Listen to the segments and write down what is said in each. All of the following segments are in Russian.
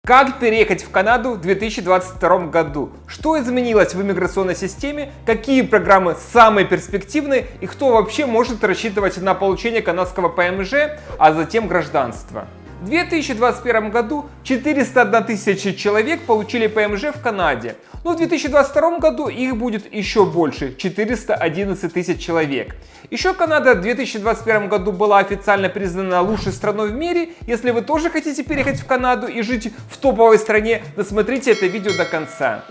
Как переехать в Канаду в 2022 году? Что изменилось в иммиграционной системе? Какие программы самые перспективные? И кто вообще может рассчитывать на получение канадского ПМЖ, а затем гражданства? В 2021 году 401 тысяча человек получили ПМЖ в Канаде. Но в 2022 году их будет еще больше – 411 тысяч человек. Еще Канада в 2021 году была официально признана лучшей страной в мире. Если вы тоже хотите переехать в Канаду и жить в топовой стране, досмотрите это видео до конца.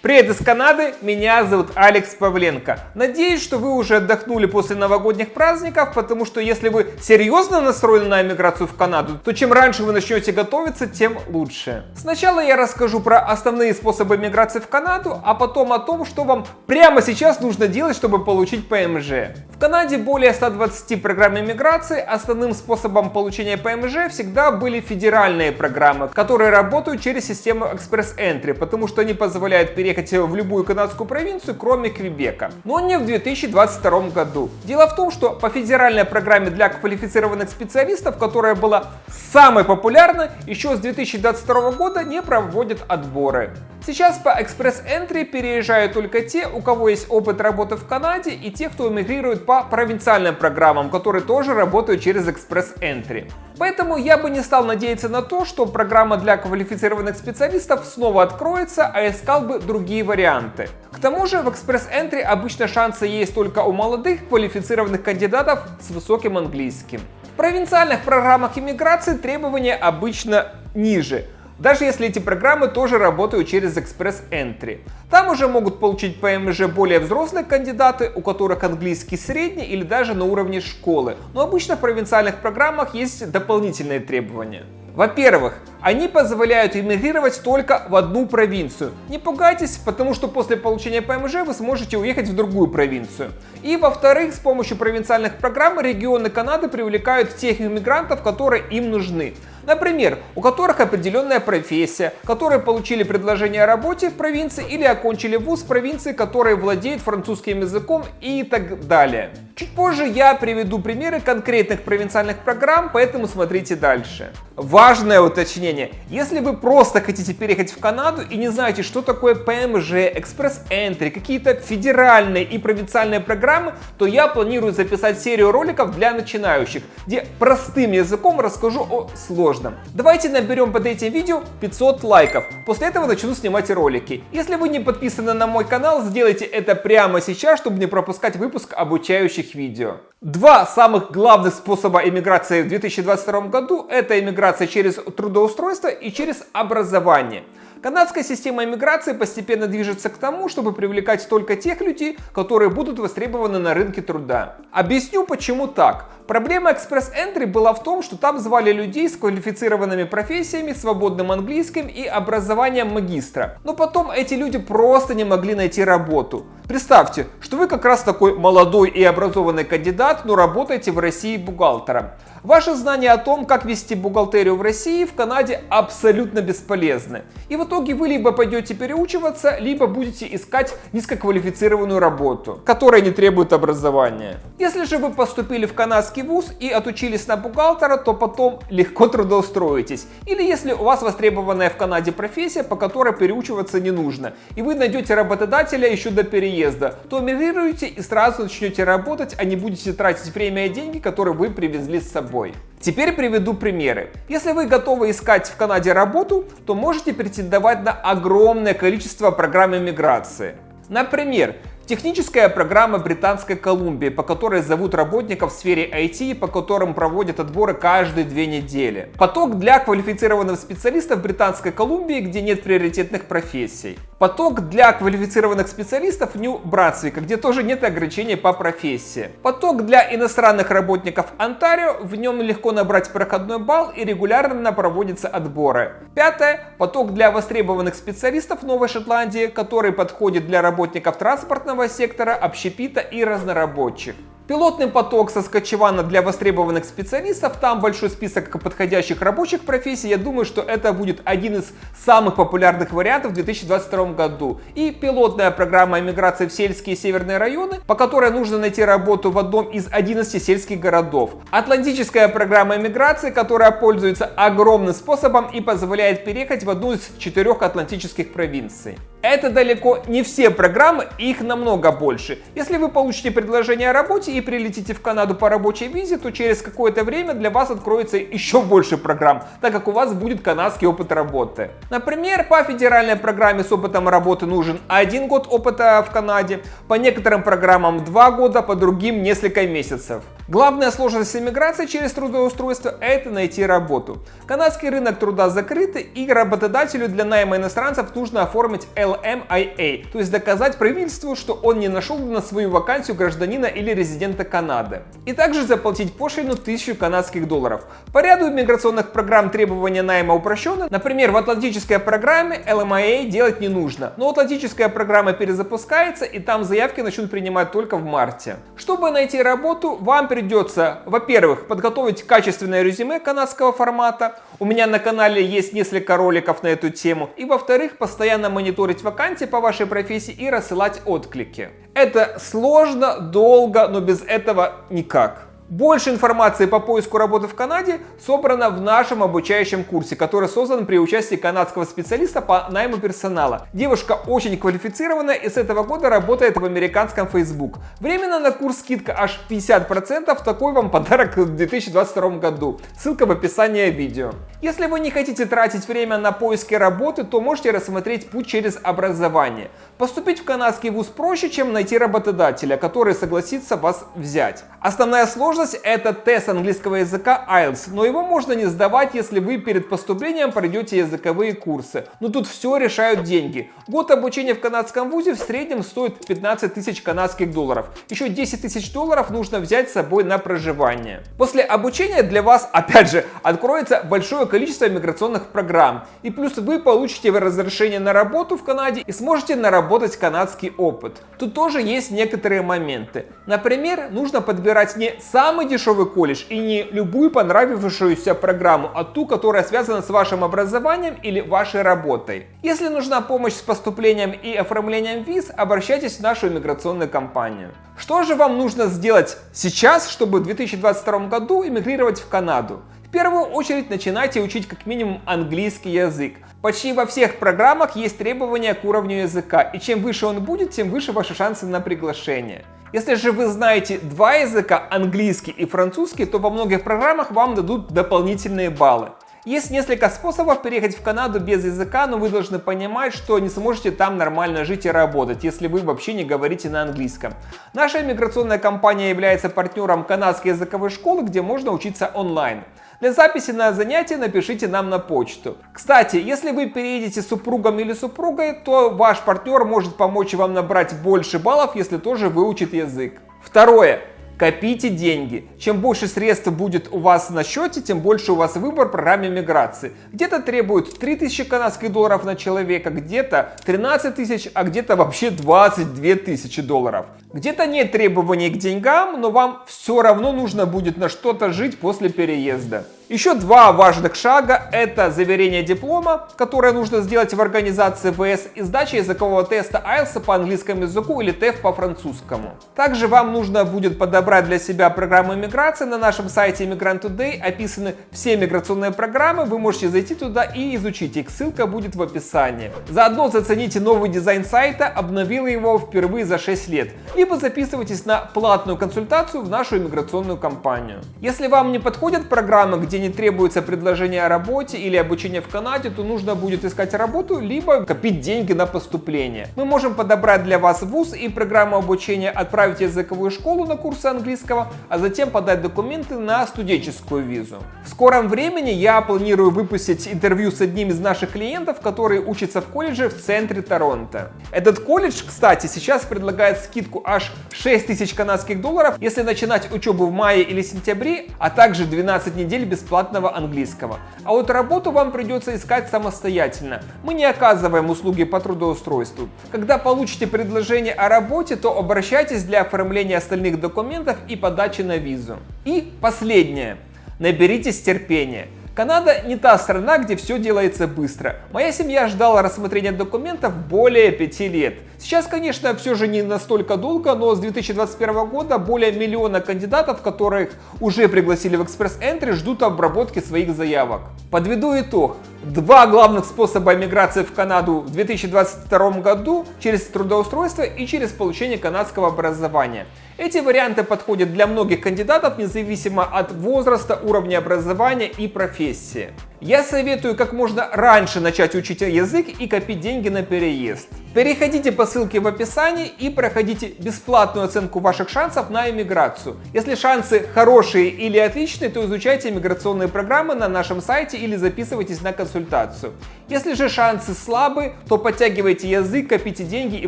Привет из Канады, меня зовут Алекс Павленко. Надеюсь, что вы уже отдохнули после новогодних праздников, потому что если вы серьезно настроены на эмиграцию в Канаду, то чем раньше вы начнете готовиться, тем лучше. Сначала я расскажу про основные способы эмиграции в Канаду, а потом о том, что вам прямо сейчас нужно делать, чтобы получить ПМЖ. В Канаде более 120 программ эмиграции. Основным способом получения ПМЖ всегда были федеральные программы, которые работают через систему Express Entry, потому что они позволяют переехать в любую канадскую провинцию, кроме Квебека. Но не в 2022 году. Дело в том, что по федеральной программе для квалифицированных специалистов, которая была самой популярной, еще с 2022 года не проводят отборы. Сейчас по Express Entry переезжают только те, у кого есть опыт работы в Канаде, и те, кто эмигрирует по провинциальным программам, которые тоже работают через Express Entry. Поэтому я бы не стал надеяться на то, что программа для квалифицированных специалистов снова откроется, а искал бы другие варианты. К тому же в Express Entry обычно шансы есть только у молодых квалифицированных кандидатов с высоким английским. В провинциальных программах иммиграции требования обычно ниже, даже если эти программы тоже работают через Express Entry. Там уже могут получить ПМЖ более взрослые кандидаты, у которых английский средний или даже на уровне школы. Но обычно в провинциальных программах есть дополнительные требования. Во-первых, они позволяют эмигрировать только в одну провинцию. Не пугайтесь, потому что после получения ПМЖ вы сможете уехать в другую провинцию. И во-вторых, с помощью провинциальных программ регионы Канады привлекают тех иммигрантов, которые им нужны. Например, у которых определенная профессия, которые получили предложение о работе в провинции или окончили вуз в провинции, которые владеют французским языком и так далее. Чуть позже я приведу примеры конкретных провинциальных программ, поэтому смотрите дальше. Важное уточнение. Если вы просто хотите переехать в Канаду и не знаете, что такое ПМЖ, Express Entry, какие-то федеральные и провинциальные программы, то я планирую записать серию роликов для начинающих, где простым языком расскажу о сложном. Давайте наберем под этим видео 500 лайков. После этого начну снимать ролики. Если вы не подписаны на мой канал, сделайте это прямо сейчас, чтобы не пропускать выпуск обучающих видео. Два самых главных способа эмиграции в 2022 году – это эмиграция через трудоустройство и через образование. Канадская система иммиграции постепенно движется к тому, чтобы привлекать только тех людей, которые будут востребованы на рынке труда. Объясню, почему так. Проблема Express Entry была в том, что там звали людей с квалифицированными профессиями, свободным английским и образованием магистра. Но потом эти люди просто не могли найти работу. Представьте, что вы как раз такой молодой и образованный кандидат, но работаете в России бухгалтером. Ваши знания о том, как вести бухгалтерию в России, в Канаде абсолютно бесполезны. И в итоге вы либо пойдете переучиваться, либо будете искать низкоквалифицированную работу, которая не требует образования. Если же вы поступили в канадский вуз и отучились на бухгалтера, то потом легко трудоустроитесь. Или если у вас востребованная в Канаде профессия, по которой переучиваться не нужно, и вы найдете работодателя еще до переезда, то эмигрируете и сразу начнете работать, а не будете тратить время и деньги, которые вы привезли с собой. Теперь приведу примеры. Если вы готовы искать в Канаде работу, то можете претендовать на огромное количество программ иммиграции. Например, техническая программа Британской Колумбии, по которой зовут работников в сфере IT, по которым проводят отборы каждые 2 недели. Поток для квалифицированных специалистов Британской Колумбии, где нет приоритетных профессий. Поток для квалифицированных специалистов Нью-Брансвика, где тоже нет ограничений по профессии. Поток для иностранных работников Онтарио, в нем легко набрать проходной балл и регулярно проводятся отборы. Пятое. Поток для востребованных специалистов Новой Шотландии, который подходит для работников транспортного сектора, общепита и разнорабочих. Пилотный поток Saskatchewan для востребованных специалистов, там большой список подходящих рабочих профессий. Я думаю, что это будет один из самых популярных вариантов в 2022 году. И пилотная программа иммиграции в сельские и северные районы, по которой нужно найти работу в одном из 11 сельских городов. Атлантическая программа иммиграции, которая пользуется огромным способом и позволяет переехать в одну из 4 атлантических провинций. Это далеко не все программы, их намного больше. Если вы получите предложение о работе и прилетите в Канаду по рабочей визе, то через какое-то время для вас откроется еще больше программ, так как у вас будет канадский опыт работы. Например, по федеральной программе с опытом работы нужен 1 год опыта в Канаде, по некоторым программам 2 года, по другим несколько месяцев. Главная сложность иммиграции через трудоустройство – это найти работу. Канадский рынок труда закрыт, и работодателю для найма иностранцев нужно оформить LMIA, то есть доказать правительству, что он не нашел на свою вакансию гражданина или резидента Канады. И также заплатить пошлину 1000 канадских долларов. По ряду иммиграционных программ требования найма упрощены. Например, в атлантической программе LMIA делать не нужно, но атлантическая программа перезапускается, и там заявки начнут принимать только в марте. Чтобы найти работу, вам придется, во-первых, подготовить качественное резюме канадского формата. У меня на канале есть несколько роликов на эту тему. И во-вторых, постоянно мониторить вакансии по вашей профессии и рассылать отклики. Это сложно, долго, но без этого никак. Больше информации по поиску работы в Канаде собрано в нашем обучающем курсе, который создан при участии канадского специалиста по найму персонала. Девушка очень квалифицированная и с этого года работает в американском Facebook. Временно на курс скидка аж 50%, такой вам подарок в 2022 году. Ссылка в описании видео. Если вы не хотите тратить время на поиски работы, то можете рассмотреть путь через образование. Поступить в канадский вуз проще, чем найти работодателя, который согласится вас взять. Основная сложность – это тест английского языка IELTS, но его можно не сдавать, если вы перед поступлением пройдете языковые курсы. Но тут все решают деньги. Год обучения в канадском вузе в среднем стоит 15 тысяч канадских долларов. Еще 10 тысяч долларов нужно взять с собой на проживание. После обучения для вас, опять же, откроется большое количество миграционных программ. И плюс вы получите разрешение на работу в Канаде и сможете наработать канадский опыт. Тут тоже есть некоторые моменты. Например, нужно подбирать не самый дешевый колледж и не любую понравившуюся программу, а ту, которая связана с вашим образованием или вашей работой. Если нужна помощь с поступлением и оформлением виз, обращайтесь в нашу иммиграционную компанию. Что же вам нужно сделать сейчас, чтобы в 2022 году эмигрировать в Канаду? В первую очередь начинайте учить как минимум английский язык. Почти во всех программах есть требования к уровню языка, и чем выше он будет, тем выше ваши шансы на приглашение. Если же вы знаете 2 языка, английский и французский, то во многих программах вам дадут дополнительные баллы. Есть несколько способов переехать в Канаду без языка, но вы должны понимать, что не сможете там нормально жить и работать, если вы вообще не говорите на английском. Наша иммиграционная компания является партнером канадской языковой школы, где можно учиться онлайн. Для записи на занятия напишите нам на почту. Кстати, если вы переедете с супругом или супругой, то ваш партнер может помочь вам набрать больше баллов, если тоже выучит язык. Второе. Копите деньги. Чем больше средств будет у вас на счете, тем больше у вас выбор в программе миграции. Где-то требуют 3000 канадских долларов на человека, где-то 13 тысяч, а где-то вообще 22 тысячи долларов. Где-то нет требований к деньгам, но вам все равно нужно будет на что-то жить после переезда. Еще 2 важных шага – это заверение диплома, которое нужно сделать в организации ВС, и сдача языкового теста IELTS по английскому языку или TEF по французскому. Также вам нужно будет подобрать для себя программу миграции. На нашем сайте Immigrant Today описаны все миграционные программы, вы можете зайти туда и изучить их, ссылка будет в описании. Заодно зацените новый дизайн сайта, обновил его впервые за 6 лет. Либо записывайтесь на платную консультацию в нашу иммиграционную компанию. Если вам не подходят программы, где не требуется предложение о работе или обучение в Канаде, то нужно будет искать работу, либо копить деньги на поступление. Мы можем подобрать для вас вуз и программу обучения, отправить в языковую школу на курсы английского, а затем подать документы на студенческую визу. В скором времени я планирую выпустить интервью с одним из наших клиентов, который учится в колледже в центре Торонто. Этот колледж, кстати, сейчас предлагает скидку аж 6000 канадских долларов, если начинать учебу в мае или сентябре, а также 12 недель без бесплатного английского. А вот работу вам придется искать самостоятельно. Мы не оказываем услуги по трудоустройству. Когда получите предложение о работе, то обращайтесь для оформления остальных документов и подачи на визу. И последнее. Наберитесь терпения. Канада не та страна, где все делается быстро. Моя семья ждала рассмотрения документов более 5 лет. Сейчас, конечно, все же не настолько долго, но с 2021 года более миллиона кандидатов, которых уже пригласили в экспресс-энтри, ждут обработки своих заявок. Подведу итог. Два главных способа миграции в Канаду в 2022 году через трудоустройство и через получение канадского образования. Эти варианты подходят для многих кандидатов, независимо от возраста, уровня образования и профессии. Я советую как можно раньше начать учить язык и копить деньги на переезд. Переходите по ссылке в описании и проходите бесплатную оценку ваших шансов на иммиграцию. Если шансы хорошие или отличные, то изучайте иммиграционные программы на нашем сайте или записывайтесь на консультацию. Если же шансы слабые, то подтягивайте язык, копите деньги и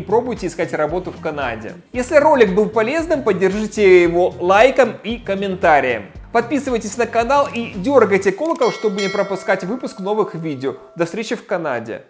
пробуйте искать работу в Канаде. Если ролик был полезным, поддержите его лайком и комментарием. Подписывайтесь на канал и дергайте колокол, чтобы не пропускать выпуск новых видео. До встречи в Канаде!